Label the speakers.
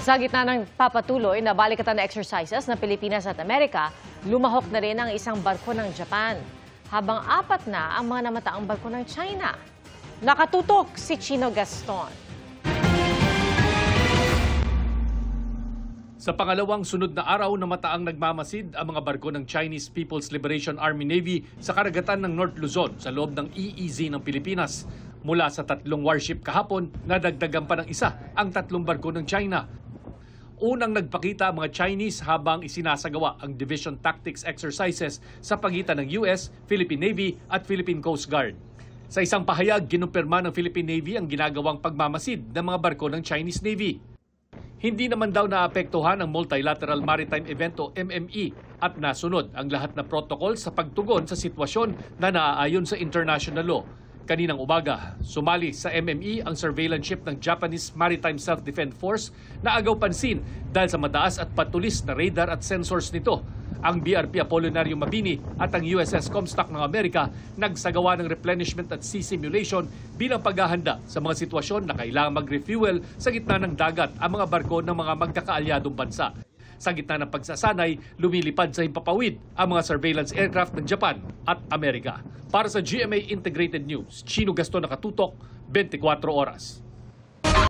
Speaker 1: Sa gitna ng papatuloy na balikatan na exercises ng Pilipinas at Amerika, lumahok na rin ang isang barko ng Japan. Habang 4 na ang mga namataang barko ng China. Nakatutok si Chino Gaston.
Speaker 2: Sa pangalawang sunod na araw, namataang nagmamasid ang mga barko ng Chinese People's Liberation Army Navy sa karagatan ng North Luzon sa loob ng EEZ ng Pilipinas. Mula sa 3 warship kahapon, nadagdagan pa ng isa ang 3 barko ng China. Unang nagpakita ang mga Chinese habang isinasagawa ang Division Tactics exercises sa pagitan ng US, Philippine Navy at Philippine Coast Guard. Sa isang pahayag, ginumpirma ng Philippine Navy ang ginagawang pagmamasid ng mga barko ng Chinese Navy. Hindi naman daw naapektuhan ang Multilateral Maritime Event o MME at nasunod ang lahat na protocol sa pagtugon sa sitwasyon na naaayon sa international law. Kaninang umaga, sumali sa MME ang surveillance ship ng Japanese Maritime Self-Defense Force na agaw pansin dahil sa mataas at patulis na radar at sensors nito. Ang BRP Apollinario Mabini at ang USS Comstock ng Amerika nagsagawa ng replenishment at sea simulation bilang paghahanda sa mga sitwasyon na kailangang mag-refuel sa gitna ng dagat ang mga barko ng mga magkakaalyadong bansa. Sa gitna ng pagsasanay, lumilipad sa himpapawid ang mga surveillance aircraft ng Japan at Amerika. Para sa GMA Integrated News, Chino Gaston, nakatutok, 24 oras.